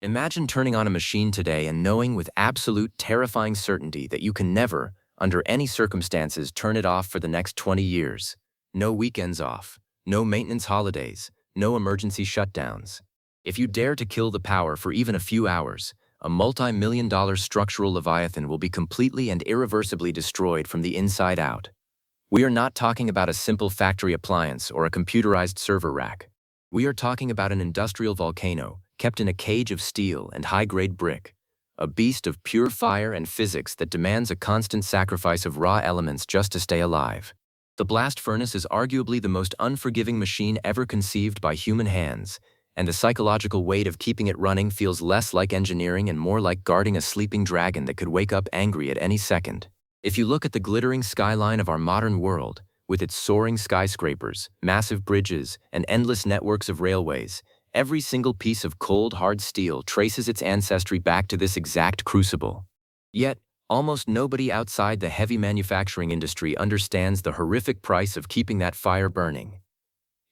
Imagine turning on a machine today and knowing with absolute terrifying certainty that you can never, under any circumstances, turn it off for the next 20 years. No weekends off, no maintenance holidays, no emergency shutdowns. If you dare to kill the power for even a few hours, a multi-million-dollar structural leviathan will be completely and irreversibly destroyed from the inside out. We are not talking about a simple factory appliance or a computerized server rack. We are talking about an industrial volcano kept in a cage of steel and high-grade brick, a beast of pure fire and physics that demands a constant sacrifice of raw elements just to stay alive. The blast furnace is arguably the most unforgiving machine ever conceived by human hands, and the psychological weight of keeping it running feels less like engineering and more like guarding a sleeping dragon that could wake up angry at any second. If you look at the glittering skyline of our modern world, with its soaring skyscrapers, massive bridges, and endless networks of railways, every single piece of cold, hard steel traces its ancestry back to this exact crucible. Yet, almost nobody outside the heavy manufacturing industry understands the horrific price of keeping that fire burning.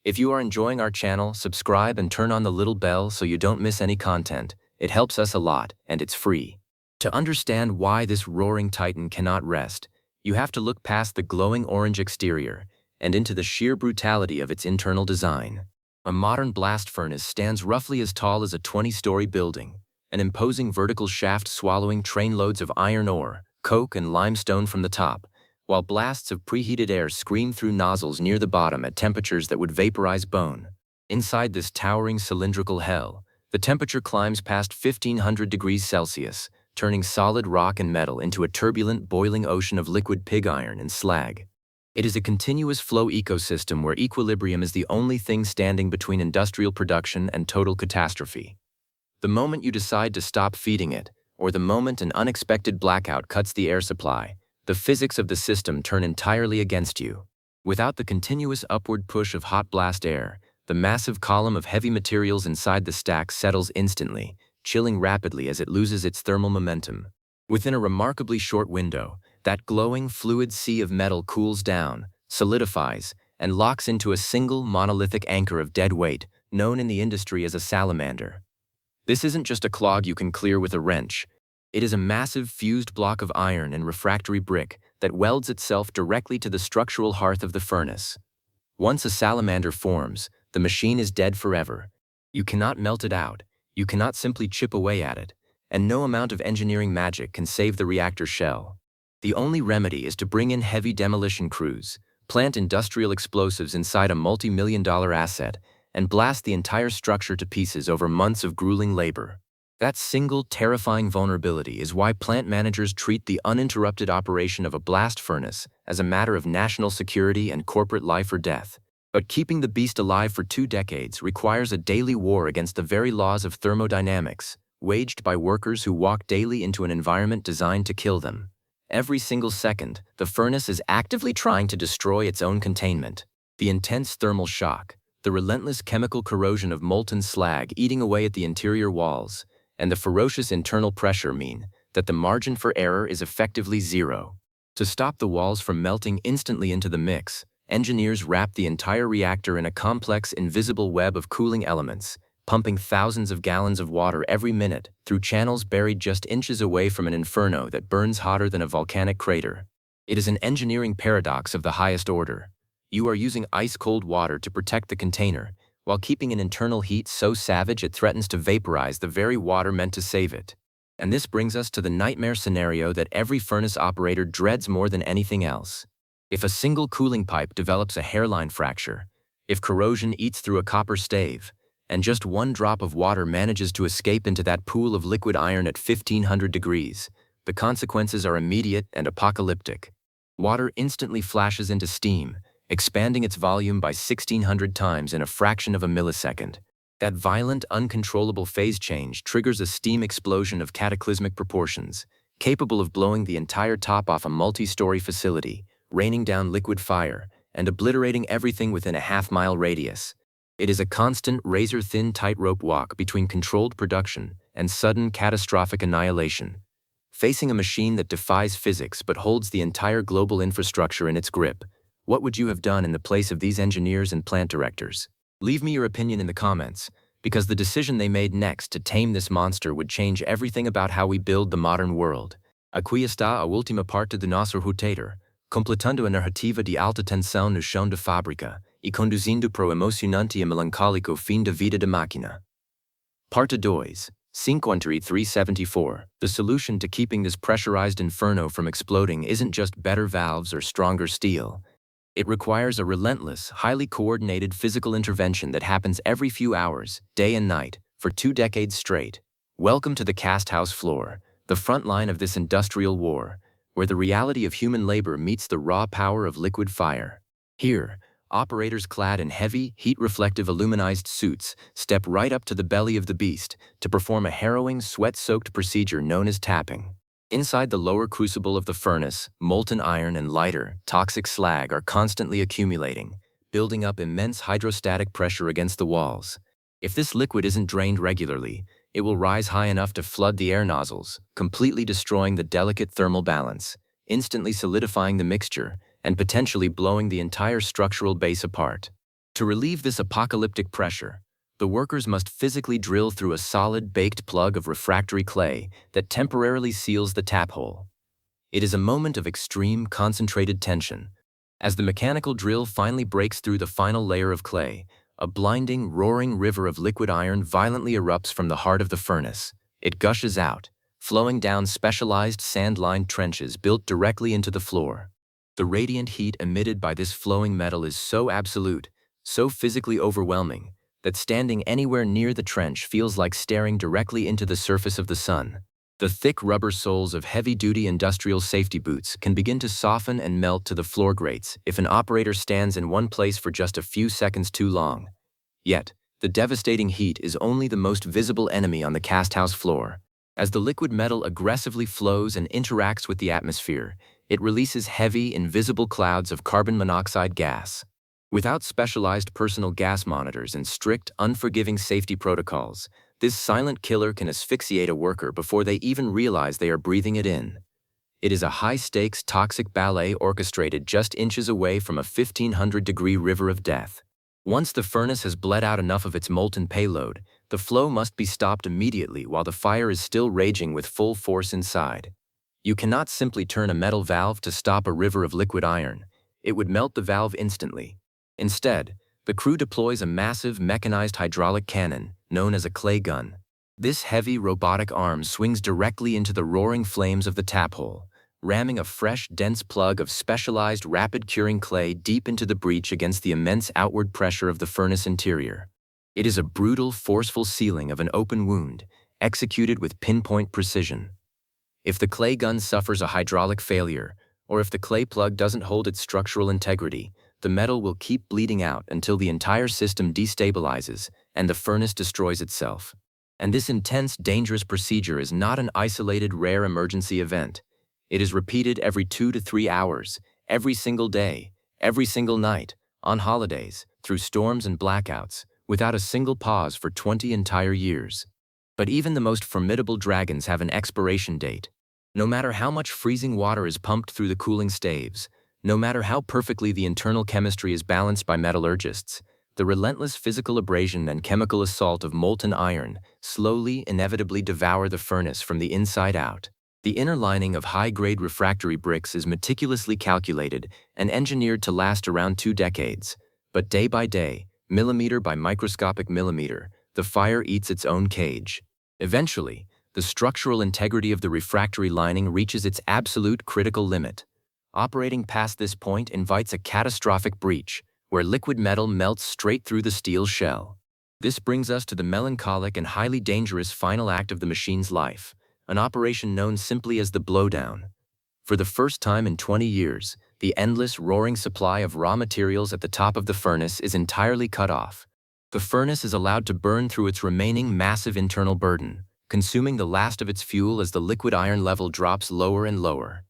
If you are enjoying our channel, subscribe and turn on the little bell so you don't miss any content. It helps us a lot, and it's free. To understand why this roaring titan cannot rest, you have to look past the glowing orange exterior and into the sheer brutality of its internal design. A modern blast furnace stands roughly as tall as a 20-story building, an imposing vertical shaft swallowing trainloads of iron ore, coke, and limestone from the top, while blasts of preheated air scream through nozzles near the bottom at temperatures that would vaporize bone. Inside this towering cylindrical hell, the temperature climbs past 1500 degrees Celsius, turning solid rock and metal into a turbulent, boiling ocean of liquid pig iron and slag. It is a continuous flow ecosystem where equilibrium is the only thing standing between industrial production and total catastrophe. The moment you decide to stop feeding it, or the moment an unexpected blackout cuts the air supply, the physics of the system turn entirely against you. Without the continuous upward push of hot blast air, the massive column of heavy materials inside the stack settles instantly, chilling rapidly as it loses its thermal momentum. Within a remarkably short window, that glowing, fluid sea of metal cools down, solidifies, and locks into a single monolithic anchor of dead weight, known in the industry as a salamander. This isn't just a clog you can clear with a wrench. It is a massive fused block of iron and refractory brick that welds itself directly to the structural hearth of the furnace. Once a salamander forms, the machine is dead forever. You cannot melt it out, you cannot simply chip away at it, and no amount of engineering magic can save the reactor shell. The only remedy is to bring in heavy demolition crews, plant industrial explosives inside a multi-million-dollar asset, and blast the entire structure to pieces over months of grueling labor. That single terrifying vulnerability is why plant managers treat the uninterrupted operation of a blast furnace as a matter of national security and corporate life or death. But keeping the beast alive for 2 decades requires a daily war against the very laws of thermodynamics, waged by workers who walk daily into an environment designed to kill them. Every single second, the furnace is actively trying to destroy its own containment. The intense thermal shock, the relentless chemical corrosion of molten slag eating away at the interior walls, and the ferocious internal pressure mean that the margin for error is effectively zero. To stop the walls from melting instantly into the mix, engineers wrap the entire reactor in a complex, invisible web of cooling elements, pumping thousands of gallons of water every minute through channels buried just inches away from an inferno that burns hotter than a volcanic crater. It is an engineering paradox of the highest order. You are using ice-cold water to protect the container, while keeping an internal heat so savage it threatens to vaporize the very water meant to save it. And this brings us to the nightmare scenario that every furnace operator dreads more than anything else. If a single cooling pipe develops a hairline fracture, if corrosion eats through a copper stave, and just one drop of water manages to escape into that pool of liquid iron at 1500 degrees, the consequences are immediate and apocalyptic. Water instantly flashes into steam, expanding its volume by 1600 times in a fraction of a millisecond. That violent, uncontrollable phase change triggers a steam explosion of cataclysmic proportions, capable of blowing the entire top off a multi-story facility, raining down liquid fire, and obliterating everything within a half-mile radius. It is a constant, razor-thin tightrope walk between controlled production and sudden, catastrophic annihilation. Facing a machine that defies physics but holds the entire global infrastructure in its grip, what would you have done in the place of these engineers and plant directors? Leave me your opinion in the comments, because the decision they made next to tame this monster would change everything about how we build the modern world. Aqui está a última parte do nosso roteiro, completando a narrativa de alta tensão no chão de fábrica e conduzindo pro emocionante e melancólico fim da vida da máquina. Parte 2. 5374. The solution to keeping this pressurized inferno from exploding isn't just better valves or stronger steel. It requires a relentless, highly coordinated physical intervention that happens every few hours, day and night, for 2 decades straight. Welcome to the cast house floor, the front line of this industrial war, where the reality of human labor meets the raw power of liquid fire. Here, operators clad in heavy, heat-reflective aluminized suits step right up to the belly of the beast to perform a harrowing, sweat-soaked procedure known as tapping. Inside the lower crucible of the furnace, molten iron and lighter, toxic slag are constantly accumulating, building up immense hydrostatic pressure against the walls. If this liquid isn't drained regularly, it will rise high enough to flood the air nozzles, completely destroying the delicate thermal balance, instantly solidifying the mixture, and potentially blowing the entire structural base apart. To relieve this apocalyptic pressure, the workers must physically drill through a solid baked plug of refractory clay that temporarily seals the tap hole. It is a moment of extreme, concentrated tension. As the mechanical drill finally breaks through the final layer of clay, a blinding, roaring river of liquid iron violently erupts from the heart of the furnace. It gushes out, flowing down specialized sand-lined trenches built directly into the floor. The radiant heat emitted by this flowing metal is so absolute, so physically overwhelming, that standing anywhere near the trench feels like staring directly into the surface of the sun. The thick rubber soles of heavy-duty industrial safety boots can begin to soften and melt to the floor grates if an operator stands in one place for just a few seconds too long. Yet, the devastating heat is only the most visible enemy on the casthouse floor. As the liquid metal aggressively flows and interacts with the atmosphere, it releases heavy, invisible clouds of carbon monoxide gas. Without specialized personal gas monitors and strict, unforgiving safety protocols, this silent killer can asphyxiate a worker before they even realize they are breathing it in. It is a high-stakes, toxic ballet orchestrated just inches away from a 1,500-degree river of death. Once the furnace has bled out enough of its molten payload, the flow must be stopped immediately while the fire is still raging with full force inside. You cannot simply turn a metal valve to stop a river of liquid iron. It would melt the valve instantly. Instead, the crew deploys a massive mechanized hydraulic cannon, known as a clay gun. This heavy robotic arm swings directly into the roaring flames of the tap hole, ramming a fresh, dense plug of specialized rapid-curing clay deep into the breach against the immense outward pressure of the furnace interior. It is a brutal, forceful sealing of an open wound, executed with pinpoint precision. If the clay gun suffers a hydraulic failure, or if the clay plug doesn't hold its structural integrity, the metal will keep bleeding out until the entire system destabilizes and the furnace destroys itself. And this intense, dangerous procedure is not an isolated, rare emergency event. It is repeated every 2 to 3 hours, every single day, every single night, on holidays, through storms and blackouts, without a single pause for 20 entire years. But even the most formidable dragons have an expiration date. No matter how much freezing water is pumped through the cooling staves, no matter how perfectly the internal chemistry is balanced by metallurgists, the relentless physical abrasion and chemical assault of molten iron slowly, inevitably devour the furnace from the inside out. The inner lining of high-grade refractory bricks is meticulously calculated and engineered to last around 2 decades. But day by day, millimeter by microscopic millimeter, the fire eats its own cage. Eventually, the structural integrity of the refractory lining reaches its absolute critical limit. Operating past this point invites a catastrophic breach, where liquid metal melts straight through the steel shell. This brings us to the melancholic and highly dangerous final act of the machine's life, an operation known simply as the blowdown. For the first time in 20 years, the endless, roaring supply of raw materials at the top of the furnace is entirely cut off. The furnace is allowed to burn through its remaining massive internal burden, consuming the last of its fuel as the liquid iron level drops lower and lower.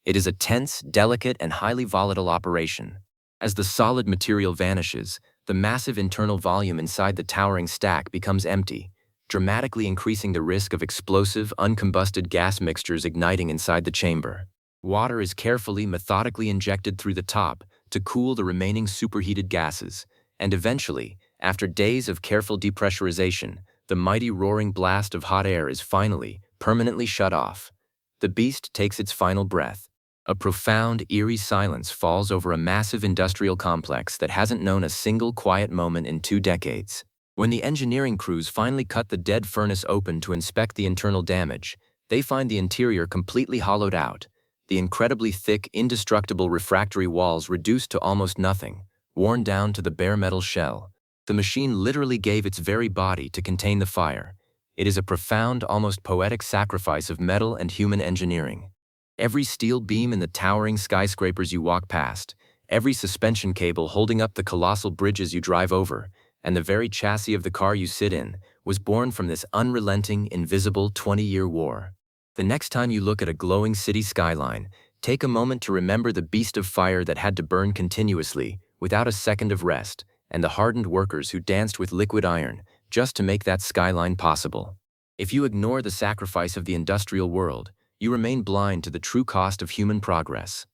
It is a tense, delicate, and highly volatile operation. As the solid material vanishes, the massive internal volume inside the towering stack becomes empty, dramatically increasing the risk of explosive, uncombusted gas mixtures igniting inside the chamber. Water is carefully, methodically injected through the top to cool the remaining superheated gases, and eventually, After days of careful depressurization, the mighty roaring blast of hot air is finally, permanently shut off. The beast takes its final breath. A profound, eerie silence falls over a massive industrial complex that hasn't known a single quiet moment in 2 decades. When the engineering crews finally cut the dead furnace open to inspect the internal damage, they find the interior completely hollowed out, the incredibly thick, indestructible refractory walls reduced to almost nothing, worn down to the bare metal shell. The machine literally gave its very body to contain the fire. It is a profound, almost poetic sacrifice of metal and human engineering. Every steel beam in the towering skyscrapers you walk past, every suspension cable holding up the colossal bridges you drive over, and the very chassis of the car you sit in, was born from this unrelenting, invisible 20-year war. The next time you look at a glowing city skyline, take a moment to remember the beast of fire that had to burn continuously, without a second of rest, and the hardened workers who danced with liquid iron just to make that skyline possible. If you ignore the sacrifice of the industrial world, you remain blind to the true cost of human progress.